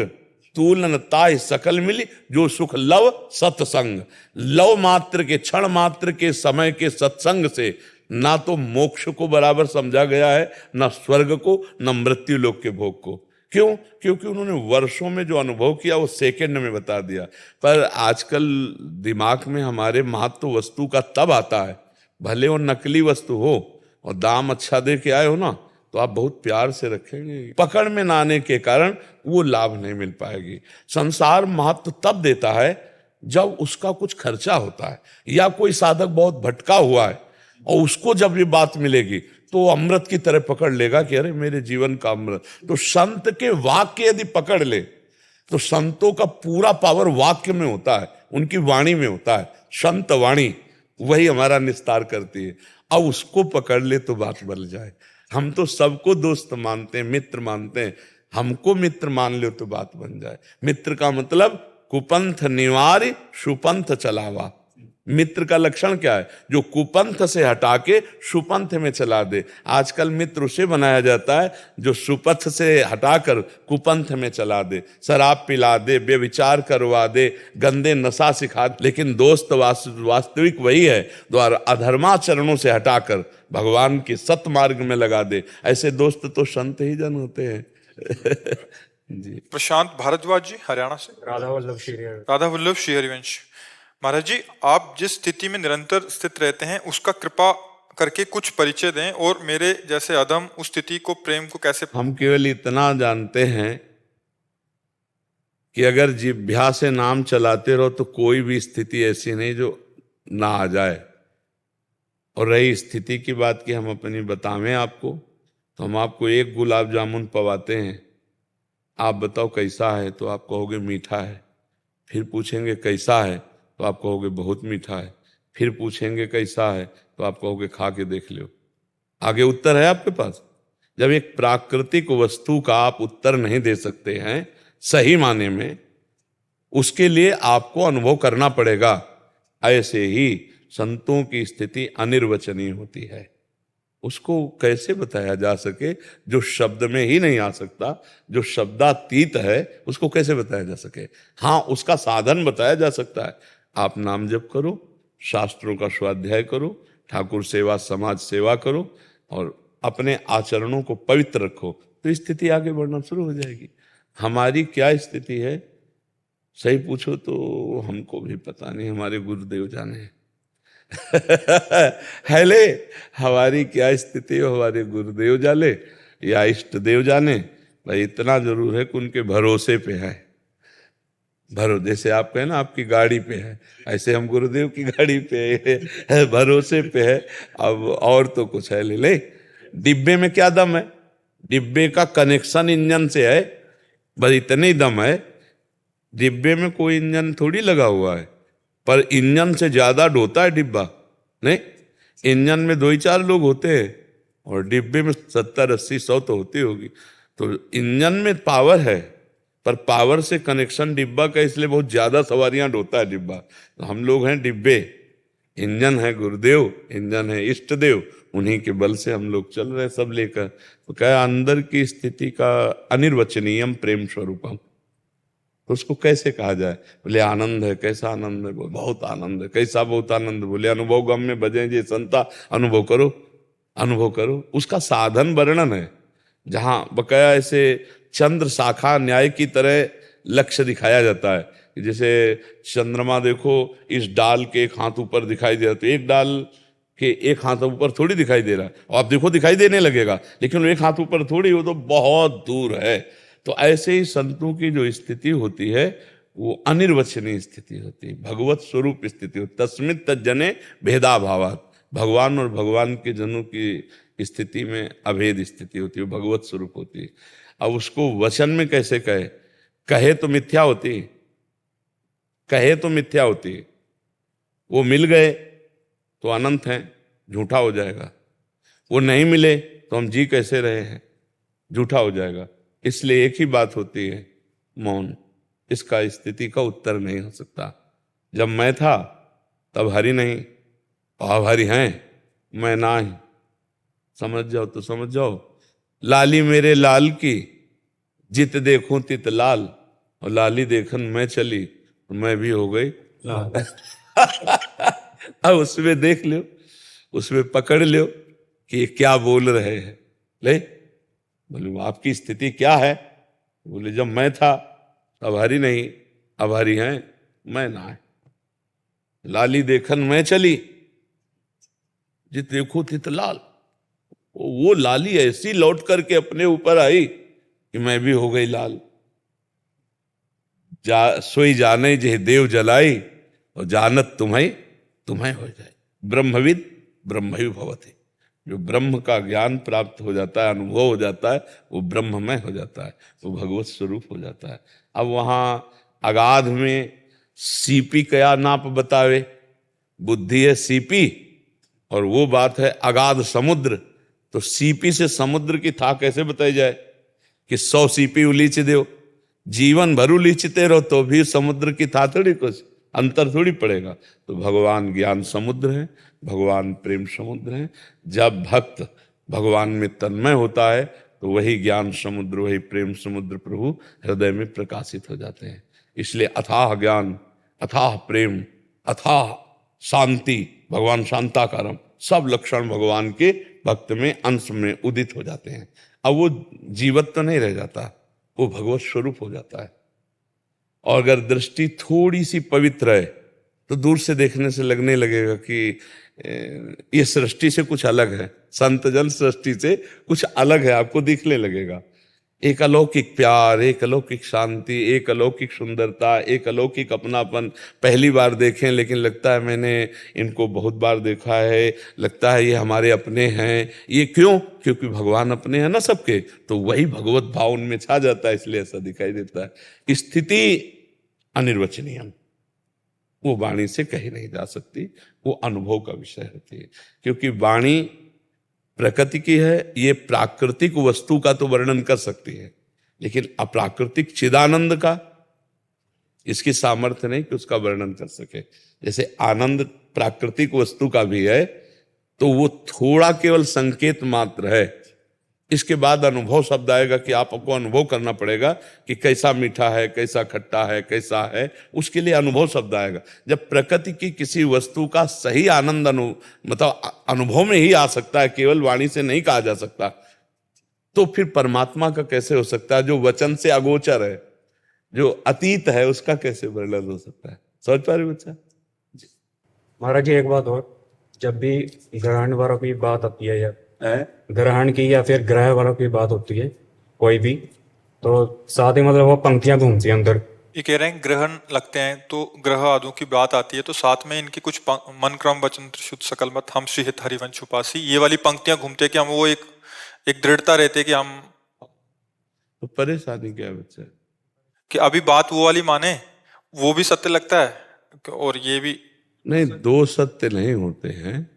तूलन ताय सकल मिली जो सुख लव सत्संग। लव मात्र के, क्षण मात्र के समय के सत्संग से ना तो मोक्ष को बराबर समझा गया है, ना स्वर्ग को, ना मृत्यु लोक के भोग को। क्यों? क्योंकि उन्होंने वर्षों में जो अनुभव किया वो सेकंड में बता दिया। पर आजकल दिमाग में हमारे महत्व वस्तु का तब आता है, भले वो नकली वस्तु हो और दाम अच्छा दे के आए हो ना, तो आप बहुत प्यार से रखेंगे। पकड़ में ना आने के कारण वो लाभ नहीं मिल पाएगी। संसार महत्व तब देता है जब उसका कुछ खर्चा होता है, या कोई साधक बहुत भटका हुआ है और उसको जब ये बात मिलेगी तो अमृत की तरह पकड़ लेगा कि अरे मेरे जीवन का अमृत। तो संत के वाक्य यदि पकड़ ले तो संतों का पूरा पावर वाक्य में होता है, उनकी वाणी में होता है। संत वाणी वही हमारा निस्तार करती है। अब उसको पकड़ ले तो बात बन जाए। हम तो सबको दोस्त मानते हैं, मित्र मानते हैं, हमको मित्र मान लो तो बात बन जाए। मित्र का मतलब कुपंथ निवारी सुपंथ चलावा। मित्र का लक्षण क्या है? जो कुपंथ से हटा के सुपंथ में चला दे। आजकल मित्र उसे बनाया जाता है जो सुपथ से हटाकर कुपंथ में चला दे, शराब पिला दे, बेविचार करवा दे, गंदे नशा सिखा दे। लेकिन दोस्त वास्तविक वही है जो अधर्माचरणों से हटाकर भगवान के सत्य मार्ग में लगा दे। ऐसे दोस्त तो संत ही जन होते हैं। जी। प्रशांत भारद्वाज जी हरियाणा से। राधा वल्लभ श्री राधा वल्लभ श्री हरिवंश। महाराज जी, आप जिस स्थिति में निरंतर स्थित रहते हैं उसका कृपा करके कुछ परिचय दें, और मेरे जैसे अधम उस स्थिति को, प्रेम को कैसे। हम केवल इतना जानते हैं कि अगर जिह्वा से नाम चलाते रहो तो कोई भी स्थिति ऐसी नहीं जो ना आ जाए। और रही स्थिति की बात कि हम अपनी बतावें आपको, तो हम आपको एक गुलाब जामुन पवाते हैं, आप बताओ कैसा है, तो आप कहोगे मीठा है। फिर पूछेंगे कैसा है, तो आप कहोगे बहुत मीठा है। फिर पूछेंगे कैसा है, तो आप कहोगे खा के देख लो। आगे उत्तर है आपके पास। जब एक प्राकृतिक वस्तु का आप उत्तर नहीं दे सकते हैं सही माने में, उसके लिए आपको अनुभव करना पड़ेगा। ऐसे ही संतों की स्थिति अनिर्वचनीय होती है। उसको कैसे बताया जा सके जो शब्द में ही नहीं आ सकता, जो शब्दातीत है, उसको कैसे बताया जा सके। हाँ, उसका साधन बताया जा सकता है। आप नाम जप करो, शास्त्रों का स्वाध्याय करो, ठाकुर सेवा, समाज सेवा करो, और अपने आचरणों को पवित्र रखो, तो स्थिति आगे बढ़ना शुरू हो जाएगी। हमारी क्या स्थिति है सही पूछो तो हमको भी पता नहीं, हमारे गुरुदेव जाने। हेले, हमारी क्या स्थिति है हमारे गुरुदेव जाने या इष्ट देव जाने। भाई इतना जरूर है कि उनके भरोसे पे है। जैसे आप कहें ना आपकी गाड़ी पे है, ऐसे हम गुरुदेव की गाड़ी पे है, भरोसे पे है। अब और तो कुछ है ले डिब्बे में क्या दम है, डिब्बे का कनेक्शन इंजन से है, बस इतने ही दम है। डिब्बे में कोई इंजन थोड़ी लगा हुआ है, पर इंजन से ज्यादा ढोता है डिब्बा। नहीं, इंजन में 2 ही 4 लोग होते हैं और डिब्बे में 70 80 100 तो होती होगी। तो इंजन में पावर है, पर पावर से कनेक्शन डिब्बा का, इसलिए बहुत ज्यादा सवारियां ढोता है डिब्बा। तो हम लोग हैं डिब्बे, इंजन है गुरुदेव, इंजन है इष्ट देव, उन्हीं के बल से हम लोग चल रहे हैं सब लेकर। तो क्या अंदर की स्थिति का अनिर्वचनीयम प्रेम स्वरूपम, तो उसको कैसे कहा जाए। बोले आनंद है। कैसा आनंद है? बोले बहुत आनंद है। कैसा बहुत आनंद? बोले अनुभव गम में बजे जे संता, अनुभव करो, अनुभव करो। उसका साधन वर्णन है, जहां बकाया ऐसे चंद्र शाखा न्याय की तरह लक्ष्य दिखाया जाता है। जैसे चंद्रमा देखो, इस डाल के एक हाथ ऊपर दिखाई दे रहा, तो एक डाल के एक हाथ ऊपर थोड़ी दिखाई दे रहा है, और आप देखो दिखाई देने लगेगा, लेकिन वो एक हाथ ऊपर थोड़ी, वो तो बहुत दूर है। तो ऐसे ही संतों की जो स्थिति होती है वो अनिर्वचनीय स्थिति होती है, भगवत स्वरूप स्थिति होती। तस्मित् तज्जने भेदाभावात्, भगवान और भगवान के जनों की स्थिति में अभेद स्थिति होती है, भगवत स्वरूप होती है। अब उसको वचन में कैसे कहे तो मिथ्या होती है, कहे तो मिथ्या होती है। वो मिल गए तो अनंत हैं, झूठा हो जाएगा। वो नहीं मिले तो हम जी कैसे रहे हैं, झूठा हो जाएगा। इसलिए एक ही बात होती है, मौन। इसका स्थिति का उत्तर नहीं हो सकता। जब मैं था तब हरि नहीं, अब हरि हैं, मैं ना ही। समझ जाओ तो समझ जाओ। लाली मेरे लाल की, जित देखूं तित लाल, और लाली देखन मैं चली तो मैं भी हो गई लाल। अब उसमें देख लो, उसमें पकड़ लो कि ये क्या बोल रहे हैं। ले बोले आपकी स्थिति क्या है? बोले जब मैं था तब हरि नहीं, अब हरि हैं, मैं ना है। लाली देखन मैं चली, जित देखो तित लाल। वो लाली ऐसी लौट करके अपने ऊपर आई कि मैं भी हो गई लाल। सोई जाने जे देव जलाई, और जानत तुम्हें हो जाए। ब्रह्मविद ब्रह्मयु भवति। जो ब्रह्म का ज्ञान प्राप्त हो जाता है, अनुभव हो जाता है, वो ब्रह्ममय हो जाता है, वो भगवत स्वरूप हो जाता है। अब वहां अगाध में सीपी क्या नाप बतावे, बुद्धि है सीपी, और वो बात है अगाध समुद्र। तो सीपी से समुद्र की था कैसे बताई जाए कि 100 सीपी उलीच दो, जीवन भर उलीचते रहो तो भी समुद्र की था थोड़ी, कुछ अंतर थोड़ी पड़ेगा। तो भगवान ज्ञान समुद्र है, भगवान प्रेम समुद्र है। जब भक्त भगवान में तन्मय होता है तो वही ज्ञान समुद्र, वही प्रेम समुद्र प्रभु हृदय में प्रकाशित हो जाते हैं। इसलिए अथाह ज्ञान, अथाह प्रेम, अथाह शांति, भगवान शांताकारम, सब लक्षण भगवान के भक्त में अंश में उदित हो जाते हैं। अब वो जीवत तो नहीं रह जाता, वो भगवत स्वरूप हो जाता है। और अगर दृष्टि थोड़ी सी पवित्र है तो दूर से देखने से लगने लगेगा कि ये सृष्टि से कुछ अलग है, संत जन सृष्टि से कुछ अलग है, आपको दिखने लगेगा। एक अलौकिक प्यार, एक अलौकिक शांति, एक अलौकिक सुंदरता, एक अलौकिक अपनापन। पहली बार देखें लेकिन लगता है मैंने इनको बहुत बार देखा है, लगता है ये हमारे अपने हैं। ये क्यों? क्योंकि भगवान अपने हैं ना सबके, तो वही भगवत भाव उनमें छा जाता है, इसलिए ऐसा दिखाई देता है। स्थिति अनिर्वचनीय, वो वाणी से कही नहीं जा सकती, वो अनुभव का विषय होती है। क्योंकि वाणी प्रकृति की है, ये प्राकृतिक वस्तु का तो वर्णन कर सकती है, लेकिन अप्राकृतिक चिदानंद का इसकी सामर्थ्य नहीं कि उसका वर्णन कर सके। जैसे आनंद प्राकृतिक वस्तु का भी है, तो वो थोड़ा केवल संकेत मात्र है। इसके बाद अनुभव शब्द आएगा कि आपको अनुभव करना पड़ेगा कि कैसा मीठा है, कैसा खट्टा है, कैसा है, उसके लिए अनुभव शब्द आएगा। जब प्रकृति की किसी वस्तु का सही आनंद मतलब अनुभव में ही आ सकता है, केवल वाणी से नहीं कहा जा सकता, तो फिर परमात्मा का कैसे हो सकता है? जो वचन से अगोचर है, जो अतीत है, उसका कैसे वर्णन हो सकता है? समझ पा रहे बच्चा? महाराज जी एक बात और, जब भी ग्रहण वालों की बात आती है या ग्रहण की या फिर ग्रह वालों की बात होती है कोई भी, तो साथ ही मतलब वो पंक्तियां घूमती हैं अंदर। ये कह रहे हैं ग्रहण लगते हैं तो ग्रह आदि की बात आती है, तो साथ में इनकी कुछ मन क्रम वचन शुद्ध सकल मत हम श्रीहित हरिवंश उपासी, ये वाली पंक्तियां घूमते हैं कि हम वो एक दृढ़ता रहते कि हम, तो परेशानी क्या है बच्चा? कि अभी बात वो वाली माने, वो भी सत्य लगता है और ये भी नहीं, दो सत्य नहीं होते हैं।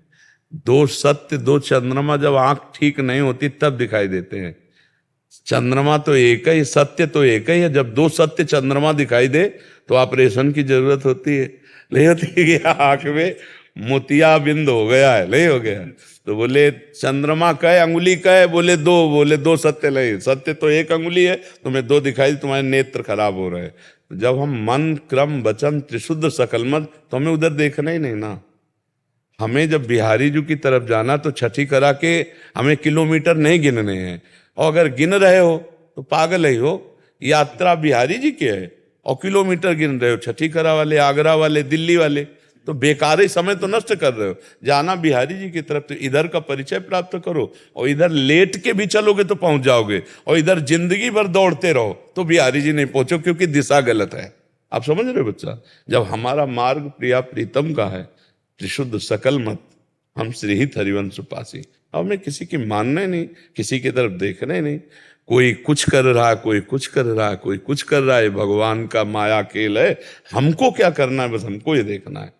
दो सत्य, दो चंद्रमा जब आंख ठीक नहीं होती तब दिखाई देते हैं। चंद्रमा तो एक ही, सत्य तो एक ही है। जब दो सत्य चंद्रमा दिखाई दे तो ऑपरेशन की जरूरत होती है, नहीं होती कि आंख में मोतिया बिंद हो गया है, नहीं हो गया, तो बोले चंद्रमा का है, अंगुली का है, बोले दो सत्य नहीं, सत्य तो एक अंगुली है, तुम्हें दो दिखाई, तुम्हारे नेत्र खराब हो रहे हैं। जब हम मन क्रम वचन त्रिशुद्ध सकलमत, तो हमें उधर देखना ही नहीं ना। हमें जब बिहारी जी की तरफ जाना तो छठी करा के हमें किलोमीटर नहीं गिनने हैं, और अगर गिन रहे हो तो पागल ही हो। यात्रा बिहारी जी की है और किलोमीटर गिन रहे हो, छठी करा वाले, आगरा वाले, दिल्ली वाले, तो बेकार ही समय तो नष्ट कर रहे हो। जाना बिहारी जी की तरफ, तो इधर का परिचय प्राप्त करो, और इधर लेट के भी चलोगे तो पहुंच जाओगे, और इधर जिंदगी भर दौड़ते रहो तो बिहारी जी नहीं पहुंचो, क्योंकि दिशा गलत है। आप समझ रहे हो बच्चा? जब हमारा मार्ग प्रिया प्रीतम का है, त्रिशुद्ध सकल मत हम श्रीहित हरिवंश उपासी, अब हमें किसी की मानना ही नहीं, किसी की तरफ देखना ही नहीं। कोई कुछ कर रहा है, कोई कुछ कर रहा है, कोई कुछ कर रहा है, भगवान का माया खेल है। हमको क्या करना है? बस हमको ये देखना है,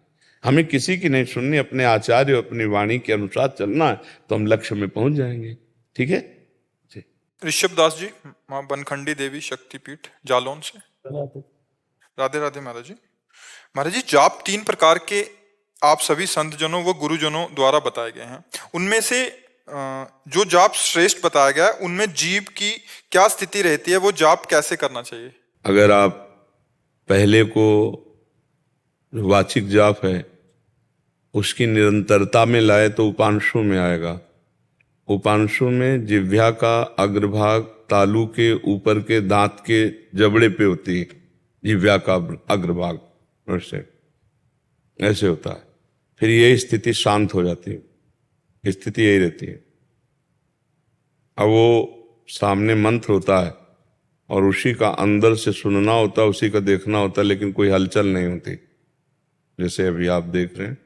हमें किसी की नहीं सुननी, अपने आचार्य अपनी वाणी के अनुसार चलना है, तो हम लक्ष्य में पहुंच जाएंगे। ठीक है जी। ऋषभ दास जी, माँ बनखंडी देवी शक्तिपीठ जालौन से। राधे राधे महाराज जी। महाराज जी, जाप 3 प्रकार के आप सभी संतजनों व गुरुजनों द्वारा बताए गए हैं, उनमें से जो जाप श्रेष्ठ बताया गया है, उनमें जीव की क्या स्थिति रहती है, वो जाप कैसे करना चाहिए? अगर आप पहले को वाचिक जाप है उसकी निरंतरता में लाए तो उपांशु में आएगा। उपांशु में जिह्वा का अग्रभाग तालू के ऊपर के दांत के जबड़े पे होती है, जिह्वा का अग्रभाग ऐसे होता है। फिर यही स्थिति शांत हो जाती है, स्थिति यही रहती है। अब वो सामने मंत्र होता है और उसी का अंदर से सुनना होता है, उसी का देखना होता है, लेकिन कोई हलचल नहीं होती। जैसे अभी आप देख रहे हैं,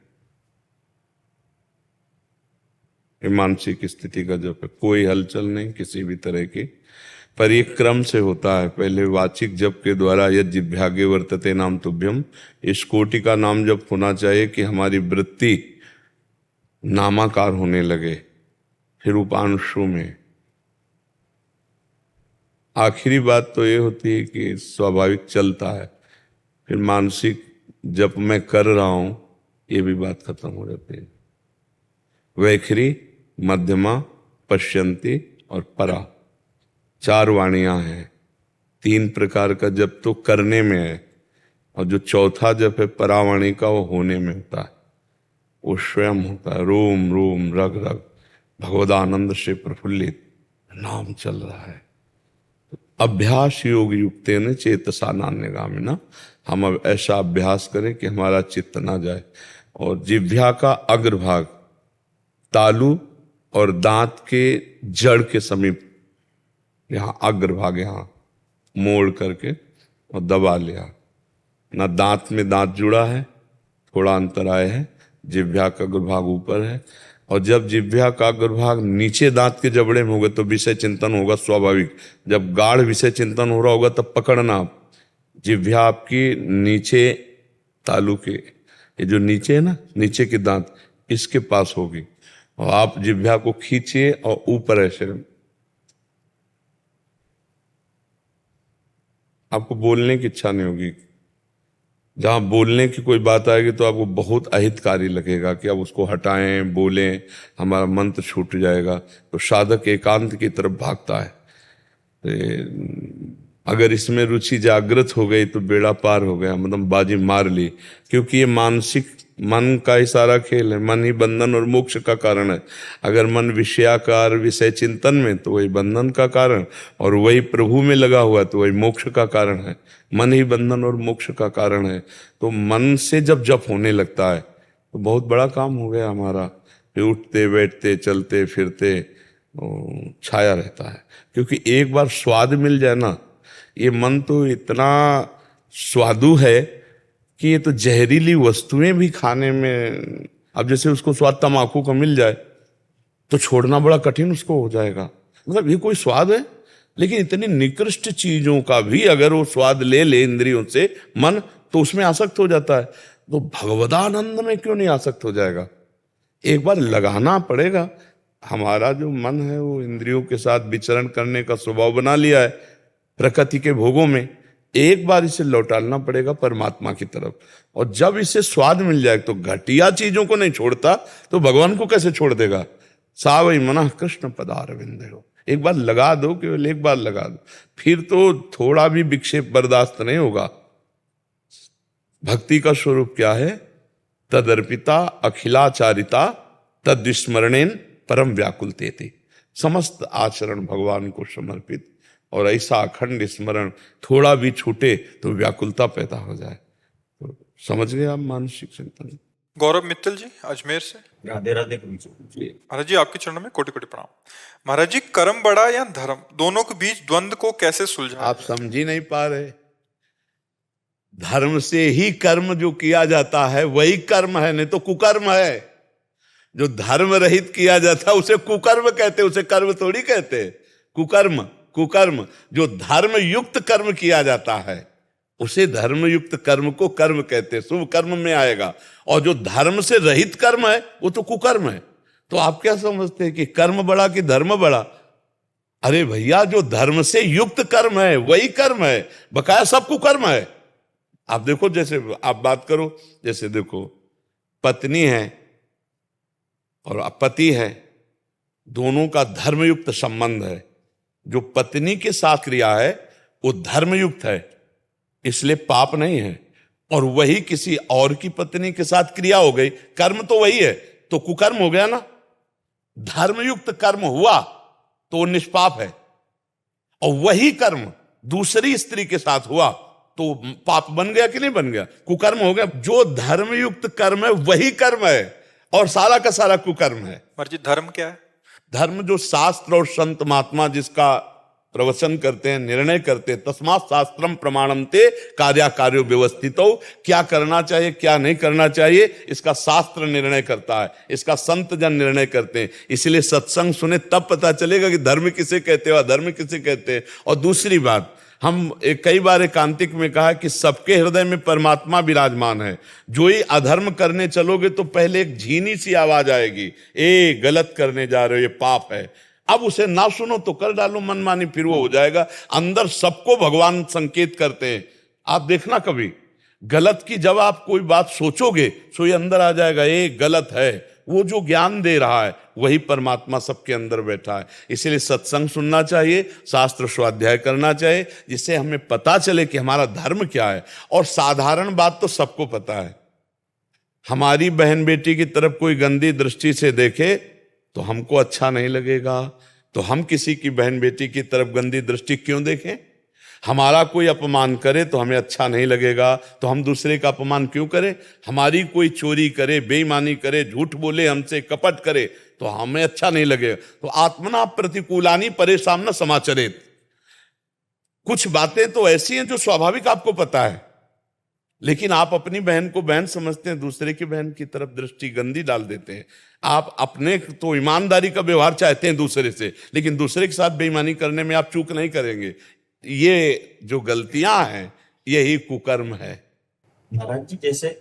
ये मानसिक स्थिति का जब है, कोई हलचल नहीं किसी भी तरह की, पर एक क्रम से होता है। पहले वाचिक जप के द्वारा यद जिह्वागे वर्तते नाम तुभ्यम, इस कोटि का नाम जप होना चाहिए कि हमारी वृत्ति नामाकार होने लगे। फिर उपांशु में आखिरी बात तो ये होती है कि स्वाभाविक चलता है, फिर मानसिक जप मैं कर रहा हूं, ये भी बात खत्म हो जाती है। वैखरी, मध्यमा, पश्यंती और परा, 4 वाणियां हैं। 3 प्रकार का जप तो करने में है, और जो चौथा जप है परावाणी का, वो होने में होता है, वो स्वयं होता है। रोम रोम रग रग भगवदानंद से प्रफुल्लित नाम चल रहा है। अभ्यास योग युक्तेन चेतसा नान्यगामिना, हम अब ऐसा अभ्यास करें कि हमारा चित्त ना जाए। और जिह्वा का अग्रभाग तालु और दांत के जड़ के समीप, यहाँ अग्रभाग यहाँ मोड़ करके और दबा लिया। ना दांत में दांत जुड़ा है, थोड़ा अंतराय है, जिह्वा का अग्रभाग ऊपर है। और जब जिह्वा का अग्रभाग नीचे दांत के जबड़े में होगा तो विषय चिंतन होगा स्वाभाविक। जब गाढ़ विषय चिंतन हो रहा होगा तब पकड़ना आप। जिह्वा आपकी नीचे तालु के, ये जो नीचे है ना, नीचे के दांत, इसके पास होगी। और आप जिह्वा को खींचिए और ऊपर ऐसे, आपको बोलने की इच्छा नहीं होगी। जहां बोलने की कोई बात आएगी तो आपको बहुत अहितकारी लगेगा कि अब उसको हटाएं, बोलें, हमारा मंत्र छूट जाएगा। तो साधक एकांत की तरफ भागता है। अगर इसमें रुचि जागृत हो गई तो बेड़ा पार हो गया, मतलब बाजी मार ली। क्योंकि ये मानसिक मन का ही सारा खेल है। मन ही बंधन और मोक्ष का कारण है। अगर मन विषयाकार विषय चिंतन में तो वही बंधन का कारण, और वही प्रभु में लगा हुआ तो वही मोक्ष का कारण है। मन ही बंधन और मोक्ष का कारण है। तो मन से जब जप होने लगता है तो बहुत बड़ा काम हो गया हमारा। फिर उठते बैठते चलते फिरते छाया रहता है। क्योंकि एक बार स्वाद मिल जाए ना, ये मन तो इतना स्वादु है कि ये तो जहरीली वस्तुएं भी खाने में, अब जैसे उसको स्वाद तम्बाकू का मिल जाए तो छोड़ना बड़ा कठिन उसको हो जाएगा। मतलब ये कोई स्वाद है, लेकिन इतनी निकृष्ट चीजों का भी अगर वो स्वाद ले ले इंद्रियों से मन, तो उसमें आसक्त हो जाता है। तो भगवदानंद में क्यों नहीं आसक्त हो जाएगा? एक बार लगाना पड़ेगा। हमारा जो मन है वो इंद्रियों के साथ विचरण करने का स्वभाव बना लिया है प्रकृति के भोगों में। एक बार इसे लौटाना पड़ेगा परमात्मा की तरफ। और जब इसे स्वाद मिल जाए तो घटिया चीजों को नहीं छोड़ता तो भगवान को कैसे छोड़ देगा? सावई मना कृष्ण पदारविंद हो। एक बार लगा दो, केवल एक बार लगा दो, फिर तो थोड़ा भी विक्षेप बर्दाश्त नहीं होगा। भक्ति का स्वरूप क्या है? तदर्पिता अखिलाचारिता तद्विस्मरणेन परम व्याकुलतेति। समस्त आचरण भगवान को समर्पित, और ऐसा अखंड स्मरण थोड़ा भी छूटे तो व्याकुलता पैदा हो जाए। तो समझ गए आप मानसिक चिंतन। गौरव मित्तल जी अजमेर से। राधे राधे। महाराज जी आपके चरणों में कोटि कोटि प्रणाम। महाराज जी, कर्म बड़ा या धर्म, दोनों के बीच द्वंद्व को कैसे सुलझाएं? आप समझ ही नहीं पा रहे। धर्म से ही कर्म जो किया जाता है वही कर्म है, नहीं तो कुकर्म है। जो धर्म रहित किया जाता है उसे कुकर्म कहते, उसे कर्म थोड़ी कहते। कुकर्म, कुकर्म। जो धर्म युक्त कर्म किया जाता है उसे धर्म युक्त कर्म को कर्म कहते, शुभ कर्म में आएगा। और जो धर्म से रहित कर्म है वो तो कुकर्म है। तो आप क्या समझते हैं कि कर्म बड़ा कि धर्म बड़ा? अरे भैया, जो धर्म से युक्त कर्म है वही कर्म है, बकाया सब कुकर्म है। आप देखो, जैसे आप बात करो, जैसे देखो पत्नी है और पति है, दोनों का धर्मयुक्त संबंध है। जो पत्नी के साथ क्रिया है वो धर्मयुक्त है, इसलिए पाप नहीं है। और वही किसी और की पत्नी के साथ क्रिया हो गई, कर्म तो वही है, तो कुकर्म हो गया ना। धर्मयुक्त कर्म हुआ तो निष्पाप है, और वही कर्म दूसरी स्त्री के साथ हुआ तो पाप बन गया कि नहीं बन गया? कुकर्म हो गया। जो धर्मयुक्त कर्म है वही कर्म है, और सारा का सारा कुकर्म है। महाराज जी, धर्म क्या है? धर्म जो शास्त्र और संत महात्मा जिसका प्रवचन करते हैं, निर्णय करते हैं, तस्मात् शास्त्रम प्रमाणन्ते कार्याकार्यो व्यवस्थितो। क्या करना चाहिए क्या नहीं करना चाहिए इसका शास्त्र निर्णय करता है, इसका संत जन निर्णय करते हैं। इसलिए सत्संग सुने तब पता चलेगा कि धर्म किसे कहते हैं, अधर्म किसे कहते हैं। और दूसरी बात, हम कई बार एकांतिक में कहा कि सबके हृदय में परमात्मा विराजमान है। जो ही अधर्म करने चलोगे तो पहले एक झीनी सी आवाज आएगी, ए गलत करने जा रहे हो, ये पाप है। अब उसे ना सुनो तो कर डालो मनमानी, फिर वो हो जाएगा। अंदर सबको भगवान संकेत करते हैं। आप देखना, कभी गलत की जब आप कोई बात सोचोगे तो ये अंदर आ जाएगा, ये गलत है। वो जो ज्ञान दे रहा है वही परमात्मा सबके अंदर बैठा है। इसलिए सत्संग सुनना चाहिए, शास्त्र स्वाध्याय करना चाहिए, जिससे हमें पता चले कि हमारा धर्म क्या है। और साधारण बात तो सबको पता है। हमारी बहन बेटी की तरफ कोई गंदी दृष्टि से देखे तो हमको अच्छा नहीं लगेगा, तो हम किसी की बहन बेटी की तरफ गंदी दृष्टि क्यों देखें? हमारा कोई अपमान करे तो हमें अच्छा नहीं लगेगा, तो हम दूसरे का अपमान क्यों करें? हमारी कोई चोरी करे, बेईमानी करे, झूठ बोले, हमसे कपट करे तो हमें अच्छा नहीं लगेगा। तो आत्मना प्रतिकूलानी परेशान न समाचरित। कुछ बातें तो ऐसी हैं जो स्वाभाविक आपको पता है, लेकिन आप अपनी बहन को बहन समझते हैं, दूसरे की बहन की तरफ दृष्टि गंदी डाल देते हैं। आप अपने तो ईमानदारी का व्यवहार चाहते हैं दूसरे से, लेकिन दूसरे के साथ बेईमानी करने में आप चूक नहीं करेंगे। ये जो गलतियां हैं यही कुकर्म है। महाराज जी जैसे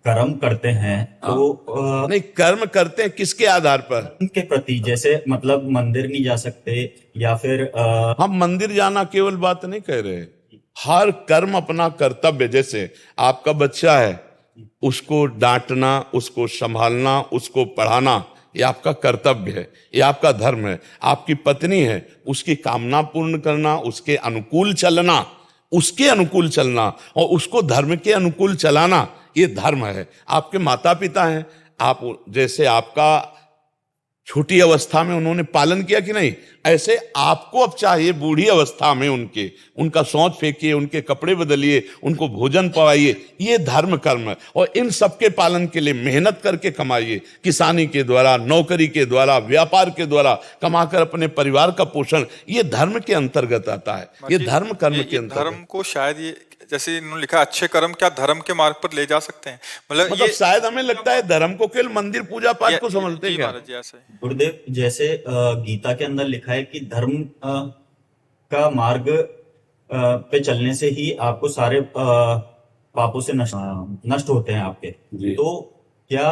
कर्म करते हैं तो नहीं, कर्म करते हैं किसके आधार पर? उनके प्रति, जैसे मतलब मंदिर नहीं जा सकते या फिर हम मंदिर जाना केवल बात नहीं कह रहे, हर कर्म अपना कर्तव्य। जैसे आपका बच्चा है, उसको डांटना, उसको संभालना, उसको पढ़ाना, ये आपका कर्तव्य है, ये आपका धर्म है। आपकी पत्नी है, उसकी कामना पूर्ण करना, उसके अनुकूल चलना, उसके अनुकूल चलना और उसको धर्म के अनुकूल चलाना, ये धर्म है। आपके माता पिता हैं, आप जैसे आपका छोटी अवस्था में उन्होंने पालन किया कि नहीं, ऐसे आपको अब चाहिए बूढ़ी अवस्था में उनका शौच फेंकिए, उनके कपड़े बदलिए, उनको भोजन पवाइए। ये धर्म कर्म है और इन सबके पालन के लिए मेहनत करके कमाइए, किसानी के द्वारा, नौकरी के द्वारा, व्यापार के द्वारा कमाकर अपने परिवार का पोषण, ये धर्म के अंतर्गत आता है, ये धर्म कर्म के अंतर्गत। धर्म को शायद ये जैसे इन्होंने लिखा अच्छे कर्म क्या धर्म के मार्ग पर ले जा सकते हैं, मतलब ये शायद हमें लगता है धर्म को केवल मंदिर पूजा पाठ को समझते हैं क्या? महाराज जी ऐसे ही। गुरुदेव जैसे गीता के अंदर लिखा है कि धर्म का मार्ग पे चलने से ही आपको सारे पापों से नष्ट होते हैं आपके। तो क्या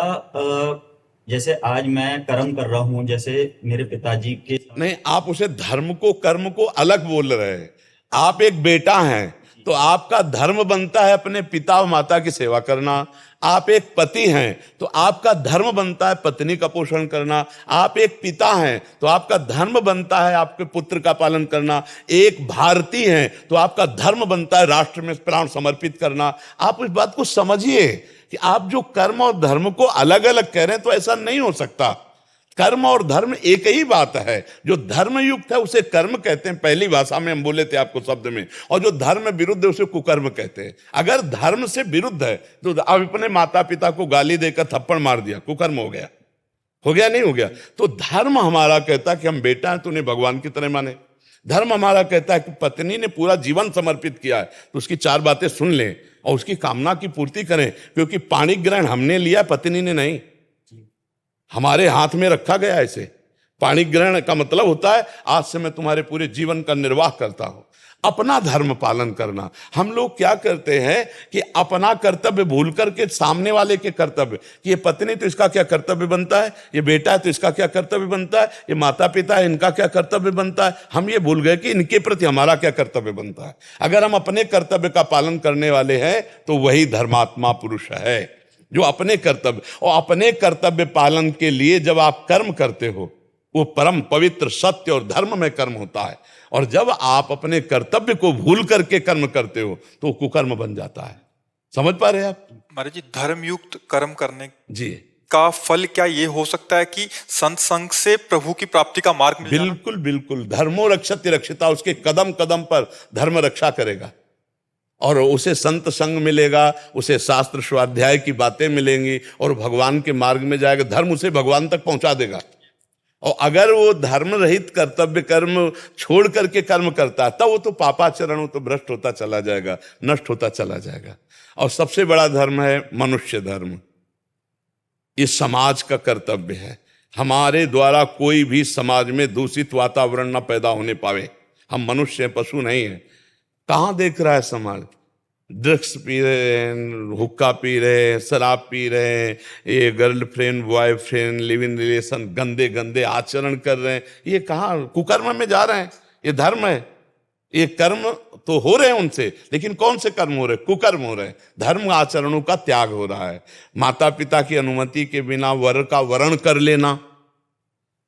जैसे आज मैं कर्म कर रहा हूँ, जैसे मेरे पिताजी के नहीं, आप उसे धर्म को कर्म को अलग बोल रहे हैं। आप एक बेटा हैं तो आपका धर्म बनता है अपने पिता और माता की सेवा करना। आप एक पति हैं तो आपका धर्म बनता है पत्नी का पोषण करना। आप एक पिता हैं तो आपका धर्म बनता है आपके पुत्र का पालन करना। एक भारतीय हैं तो आपका धर्म बनता है राष्ट्र में प्राण समर्पित करना। आप इस बात को समझिए कि आप जो कर्म और धर्म को अलग अलग कह रहे हैं तो ऐसा नहीं हो सकता। कर्म और धर्म एक ही बात है। जो धर्म युक्त है उसे कर्म कहते हैं, पहली भाषा में हम बोले थे आपको शब्द में, और जो धर्म विरुद्ध है उसे कुकर्म कहते हैं। अगर धर्म से विरुद्ध है तो आप अपने माता पिता को गाली देकर थप्पड़ मार दिया, कुकर्म हो गया, हो गया नहीं हो गया? तो धर्म हमारा कहता है कि हम बेटा हैं तो उन्हें भगवान की तरह माने। धर्म हमारा कहता है कि पत्नी ने पूरा जीवन समर्पित किया है तो उसकी 4 बातें सुन लें और उसकी कामना की पूर्ति करें, क्योंकि पाणी ग्रहण हमने लिया, पत्नी ने नहीं, हमारे हाथ में रखा गया। ऐसे पाणी ग्रहण का मतलब होता है आज से मैं तुम्हारे पूरे जीवन का निर्वाह करता हूं। अपना धर्म पालन करना। हम लोग क्या करते हैं कि अपना कर्तव्य भूल करके सामने वाले के कर्तव्य, कि ये पत्नी तो इसका क्या कर्तव्य बनता है, ये बेटा है तो इसका क्या कर्तव्य बनता है, ये माता पिता है इनका क्या कर्तव्य बनता है, हम ये भूल गए कि इनके प्रति हमारा क्या कर्तव्य बनता है। अगर हम अपने कर्तव्य का पालन करने वाले हैं तो वही धर्मात्मा पुरुष है, जो अपने कर्तव्य, और अपने कर्तव्य पालन के लिए जब आप कर्म करते हो वो परम पवित्र सत्य और धर्म में कर्म होता है। और जब आप अपने कर्तव्य को भूल करके कर्म करते हो तो कुकर्म बन जाता है। समझ पा रहे हैं आप? महाराज जी धर्मयुक्त कर्म करने जी का फल क्या ये हो सकता है कि संत संग से प्रभु की प्राप्ति का मार्ग मिल जाना? बिल्कुल बिल्कुल। धर्मो रक्षति रक्षिता, उसके कदम कदम पर धर्म रक्षा करेगा और उसे संत संग मिलेगा, उसे शास्त्र स्वाध्याय की बातें मिलेंगी और भगवान के मार्ग में जाएगा। धर्म उसे भगवान तक पहुंचा देगा। और अगर वो धर्म रहित कर्तव्य कर्म छोड़ करके कर्म करता है तब वो तो पापाचरण, वो तो भ्रष्ट होता चला जाएगा, नष्ट होता चला जाएगा। और सबसे बड़ा धर्म है मनुष्य धर्म। ये समाज का कर्तव्य है। हमारे द्वारा कोई भी समाज में दूषित वातावरण न पैदा होने पावे। हम मनुष्य हैं, पशु नहीं हैं। कहाँ देख रहा है समाज? ड्रग्स पी रहे हैं, हुक्का पी रहे हैं, शराब पी रहे हैं, ये girlfriend boyfriend live in relation गंदे गंदे आचरण कर रहे हैं। ये कहाँ कुकर्म में जा रहे हैं? ये धर्म है? ये कर्म तो हो रहे हैं उनसे, लेकिन कौन से कर्म हो रहे? कुकर्म हो रहे हैं। धर्म आचरणों का त्याग हो रहा है। माता पिता की अनुमति के बिना वर का वरण कर लेना,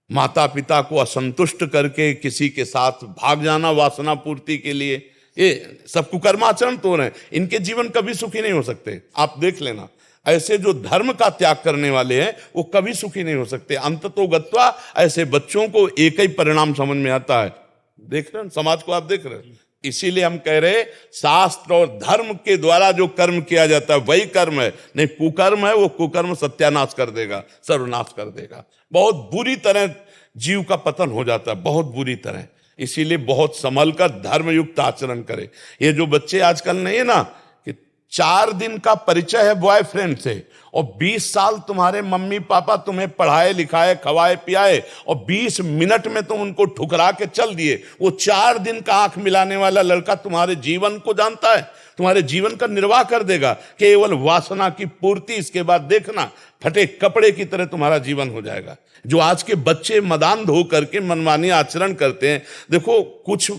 माता पिता को असंतुष्ट करके किसी के साथ भाग जाना वासना पूर्ति के लिए, ये सब कुकर्माचरण तो हो रहे हैं। इनके जीवन कभी सुखी नहीं हो सकते। आप देख लेना, ऐसे जो धर्म का त्याग करने वाले हैं वो कभी सुखी नहीं हो सकते। अंततो गत्वा ऐसे बच्चों को एक ही परिणाम समझ में आता है। देख रहे हैं समाज को, आप देख रहे हैं इसीलिए हम कह रहे शास्त्र और धर्म के द्वारा जो कर्म किया जाता है वही कर्म है, नहीं कुकर्म है वो कुकर्म सत्यानाश कर देगा, सर्वनाश कर देगा, बहुत बुरी तरह जीव का पतन हो जाता है, बहुत बुरी तरह। इसीलिए बहुत संभल कर धर्मयुक्त आचरण करे। ये जो बच्चे आजकल नहीं है ना कि 4 दिन का परिचय है बॉयफ्रेंड से और 20 साल तुम्हारे मम्मी पापा तुम्हें पढ़ाए लिखाए खवाए पियाए और 20 मिनट में तुम उनको ठुकरा के चल दिए, वो 4 दिन का आंख मिलाने वाला लड़का तुम्हारे जीवन को जानता है, तुम्हारे जीवन का निर्वाह कर देगा, केवल वासना की पूर्ति। इसके बाद देखना फटे कपड़े की तरह तुम्हारा जीवन हो जाएगा। जो आज के बच्चे मदान धो करके मनमानी आचरण करते हैं, देखो कुछ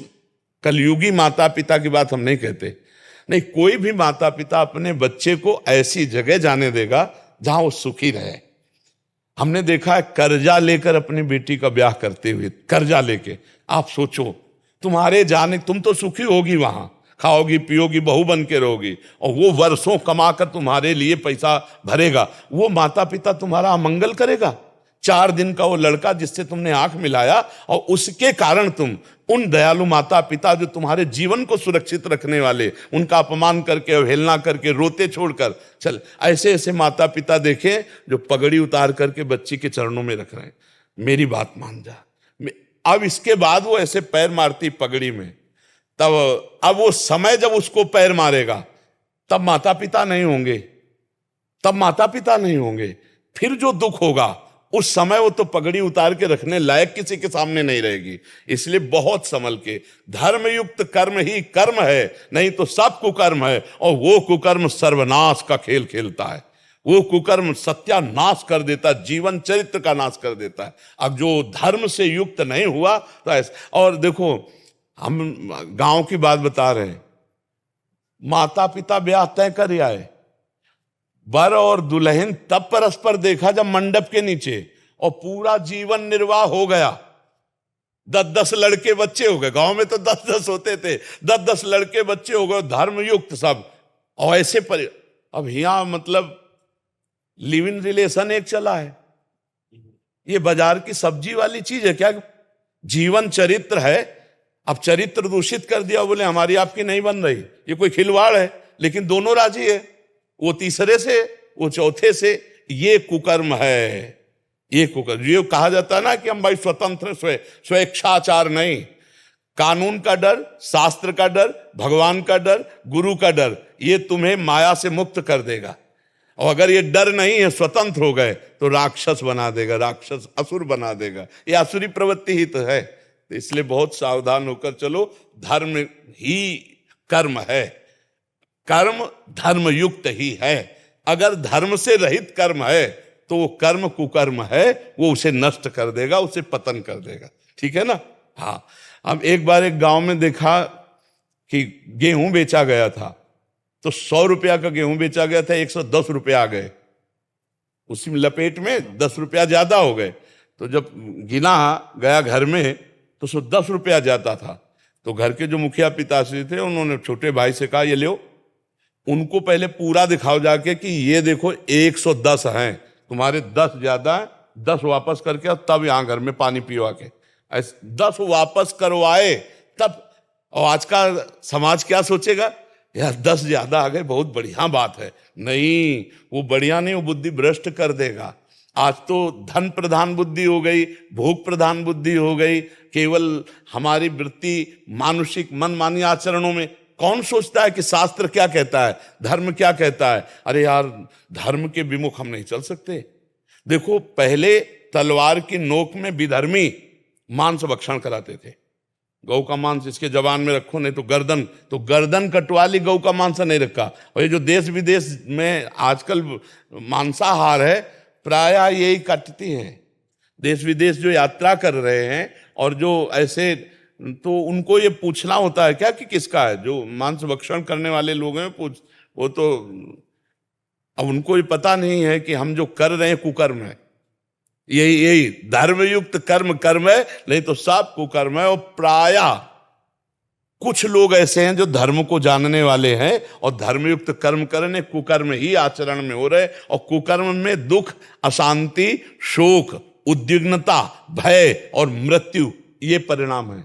कलयुगी माता पिता की बात हम नहीं कहते, नहीं कोई भी माता पिता अपने बच्चे को ऐसी जगह जाने देगा जहां वो सुखी रहे। हमने देखा है कर्जा लेकर अपनी बेटी का ब्याह करते हुए, कर्जा लेके। आप सोचो तुम्हारे जाने, तुम तो सुखी होगी वहां, खाओगी पियोगी बहू बन के रहोगी और वो वर्षों कमाकर तुम्हारे लिए पैसा भरेगा, वो माता पिता तुम्हारा अमंगल करेगा। 4 दिन का वो लड़का जिससे तुमने आंख मिलाया और उसके कारण तुम उन दयालु माता पिता जो तुम्हारे जीवन को सुरक्षित रखने वाले, उनका अपमान करके अवहेलना करके रोते छोड़कर चल, ऐसे ऐसे माता पिता देखें जो पगड़ी उतार करके बच्ची के चरणों में रख रहे हैं, मेरी बात मान जा। अब इसके बाद वो ऐसे पैर मारती पगड़ी में, तब अब वो समय जब उसको पैर मारेगा तब माता पिता नहीं होंगे, तब माता पिता नहीं होंगे, फिर जो दुख होगा उस समय वो तो पगड़ी उतार के रखने लायक किसी के सामने नहीं रहेगी। इसलिए बहुत संभल के, धर्मयुक्त कर्म ही कर्म है, नहीं तो सब कुकर्म है और वो कुकर्म सर्वनाश का खेल खेलता है, वो कुकर्म सत्यानाश कर देता है, जीवन चरित्र का नाश कर देता है। अब जो धर्म से युक्त नहीं हुआ तो ऐसा। और देखो हम गांव की बात बता रहे हैं, माता पिता ब्याह तय कर आए, वर और दुल्हन तब परस्पर देखा जब मंडप के नीचे, और पूरा जीवन निर्वाह हो गया। 10-10 लड़के बच्चे हो गए, गांव में तो 10-10 होते थे, 10-10 लड़के बच्चे हो गए, धर्मयुक्त सब। और ऐसे पर अब यहां मतलब लिव इन रिलेशन एक चला है, ये बाजार की सब्जी वाली चीज है क्या? जीवन चरित्र है, अब चरित्र दूषित कर दिया, बोले हमारी आपकी नहीं बन रही, ये कोई खिलवाड़ है। लेकिन दोनों राजी है, वो तीसरे से वो चौथे से। ये कुकर्म है, ये कुकर्म। ये कहा जाता है ना कि हम भाई स्वतंत्र स्वेच्छाचार नहीं, कानून का डर, शास्त्र का डर, भगवान का डर, गुरु का डर, ये तुम्हें माया से मुक्त कर देगा। और अगर ये डर नहीं है, स्वतंत्र हो गए तो राक्षस बना देगा, राक्षस असुर बना देगा। ये असुरी प्रवृत्ति ही तो है। तो इसलिए बहुत सावधान होकर चलो, धर्म ही कर्म है, कर्म धर्मयुक्त ही है। अगर धर्म से रहित कर्म है तो वो कर्म कुकर्म है, वो उसे नष्ट कर देगा, उसे पतन कर देगा। ठीक है ना? हाँ। अब एक बार एक गांव में देखा कि गेहूं बेचा गया था, तो 100 रुपया का गेहूं बेचा गया था, 110 रुपया आ गए, उसी में लपेट में 10 रुपया ज्यादा हो गए। तो जब गिना गया घर में तो 110 रुपया जाता था। तो घर के जो मुखिया पिताश्री थे, उन्होंने छोटे भाई से कहा ये लो, उनको पहले पूरा दिखाओ जाके कि ये देखो 110 हैं, तुम्हारे 10 ज्यादा है, 10 वापस करके और तब यहां घर में पानी पिवा के। 10 वापस करवाए तब। और आज का समाज क्या सोचेगा, यार 10 ज्यादा आ गए, बहुत बढ़िया बात है। नहीं, वो बढ़िया नहीं, वो बुद्धि भ्रष्ट कर देगा। आज तो धन प्रधान बुद्धि हो गई, भोग प्रधान बुद्धि हो गई, केवल हमारी वृत्ति मानुषिक मनमानी आचरणों में। कौन सोचता है कि शास्त्र क्या कहता है, धर्म क्या कहता है? अरे यार, धर्म के विमुख हम नहीं चल सकते। देखो, पहले तलवार की नोक में विधर्मी मांस भक्षण कराते थे। गौ का मांस इसके जबान में रखो, नहीं तो गर्दन कटवा ली, गौ का मांस नहीं रखा। और ये जो देश विदेश में आजकल मांसाहार है, प्रायः यही काटती हैं। देश विदेश जो यात्रा कर रहे हैं और जो ऐसे, तो उनको ये पूछना होता है क्या कि किसका है? जो मांस भक्षण करने वाले लोग हैं, वो तो अब उनको ये पता नहीं है कि हम जो कर रहे हैं कुकर्म है। यही धर्मयुक्त कर्म कर्म है, नहीं तो सब कुकर्म है। और प्रायः कुछ लोग ऐसे हैं जो धर्म को जानने वाले हैं और धर्मयुक्त कर्म करने, कुकर्म ही आचरण में हो रहे। और कुकर्म में दुख, अशांति, शोक, उद्विग्नता, भय और मृत्यु, ये परिणाम है।